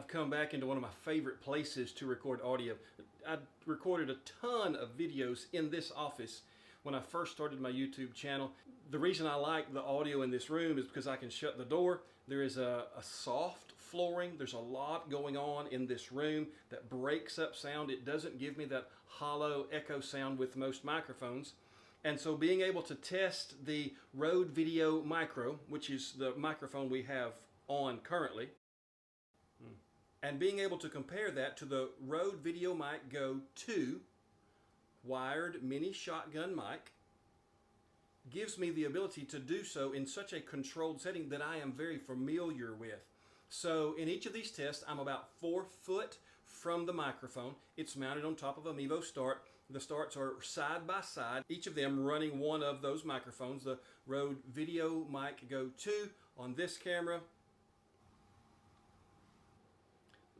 I've come back into one of my favorite places to record audio. I recorded a ton of videos in this office when I first started my YouTube channel. The reason I like the audio in this room is because I can shut the door. There is a soft flooring. There's a lot going on in this room that breaks up sound. It doesn't give me that hollow echo sound with most microphones. And so being able to test the Rode VideoMicro, which is the microphone we have on currently, and being able to compare that to the Rode VideoMic GO 2 wired mini shotgun mic gives me the ability to do so in such a controlled setting that I am very familiar with. So in each of these tests, I'm about 4 foot from the microphone. It's mounted on top of a Mevo start. The starts are side by side, each of them running one of those microphones, the Rode VideoMic GO 2 on this camera,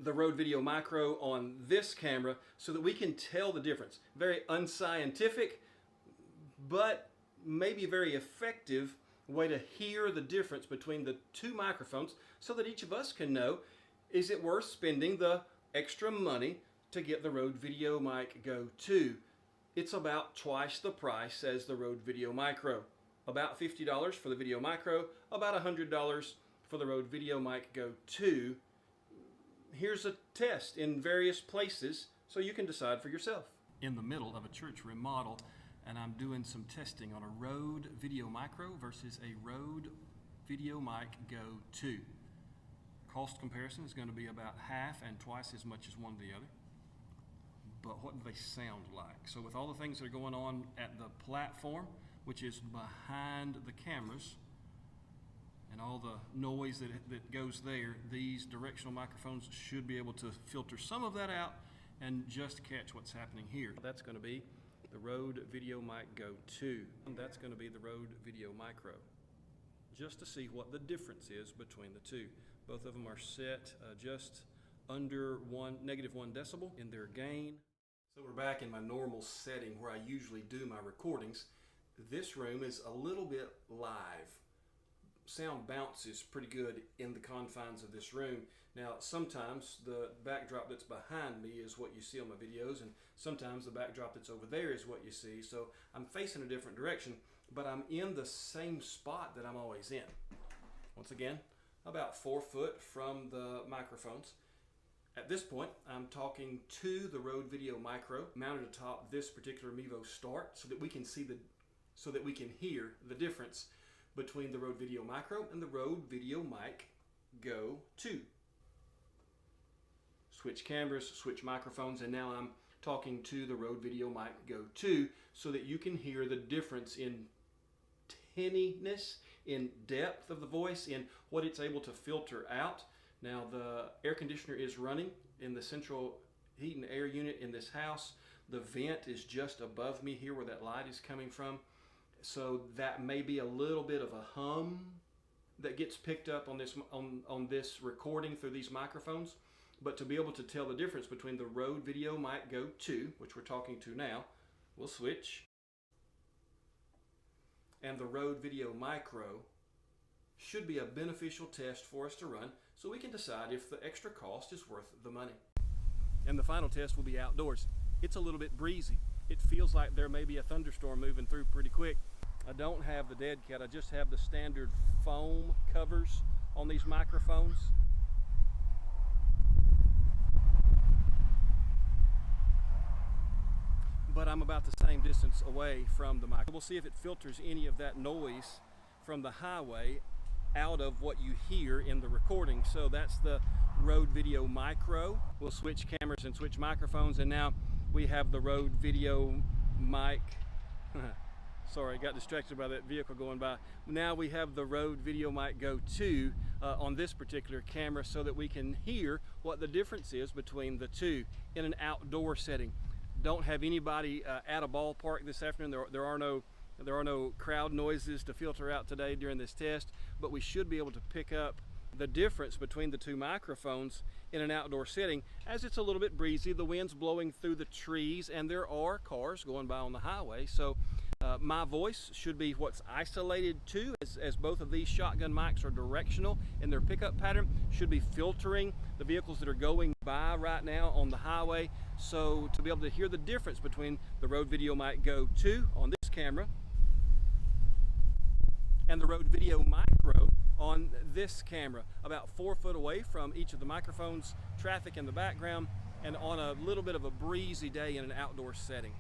the Rode VideoMicro on this camera, so that we can tell the difference. Very unscientific, but maybe a very effective way to hear the difference between the two microphones so that each of us can know, is it worth spending the extra money to get the Rode VideoMic GO 2? It's about twice the price as the Rode VideoMicro. About $50 for the VideoMicro, about $100 for the Rode VideoMic GO 2. Here's a test in various places so you can decide for yourself. In the middle of a church remodel, and I'm doing some testing on a Rode VideoMicro versus a Rode VideoMic GO 2. Cost comparison is going to be about half and twice as much as one or the other. But what do they sound like? So with all the things that are going on at the platform, which is behind the cameras, and all the noise that goes there, these directional microphones should be able to filter some of that out and just catch what's happening here. That's going to be the Rode VideoMic GO 2. And that's going to be the Rode VideoMicro. Just to see what the difference is between the two. Both of them are set just under -1 decibel in their gain. So we're back in my normal setting where I usually do my recordings. This room is a little bit live. Sound bounces pretty good in the confines of this room. Now sometimes the backdrop that's behind me is what you see on my videos, and sometimes the backdrop that's over there is what you see. So I'm facing a different direction, but I'm in the same spot that I'm always in. Once again, about 4 foot from the microphones. At this point, I'm talking to the Rode VideoMicro mounted atop this particular Mevo start so that we can hear the difference between the Rode VideoMicro and the Rode VideoMic GO 2. Switch cameras, switch microphones, and now I'm talking to the Rode VideoMic GO 2 so that you can hear the difference in tinniness, in depth of the voice, in what it's able to filter out. Now the air conditioner is running in the central heat and air unit in this house. The vent is just above me here where that light is coming from. So that may be a little bit of a hum that gets picked up on this recording through these microphones. But to be able to tell the difference between the Rode VideoMic GO 2, which we're talking to now, we'll switch, and the Rode VideoMicro should be a beneficial test for us to run so we can decide if the extra cost is worth the money. And the final test will be outdoors. It's a little bit breezy. It feels like there may be a thunderstorm moving through pretty quick. I don't have the dead cat, I just have the standard foam covers on these microphones. But I'm about the same distance away from the mic. We'll see if it filters any of that noise from the highway out of what you hear in the recording. So that's the Rode VideoMicro. We'll switch cameras and switch microphones, and now we have the Rode VideoMic. Sorry, got distracted by that vehicle going by. Now we have the Rode VideoMic GO 2 on this particular camera so that we can hear what the difference is between the two in an outdoor setting. Don't have anybody at a ballpark this afternoon. There are no crowd noises to filter out today during this test, but we should be able to pick up the difference between the two microphones in an outdoor setting as it's a little bit breezy, the wind's blowing through the trees, and there are cars going by on the highway, so My voice should be what's isolated to, as both of these shotgun mics are directional in their pickup pattern, should be filtering the vehicles that are going by right now on the highway. So to be able to hear the difference between the Rode VideoMic GO 2 on this camera and the Rode VideoMicro on this camera, about 4 foot away from each of the microphones, traffic in the background, and on a little bit of a breezy day in an outdoor setting.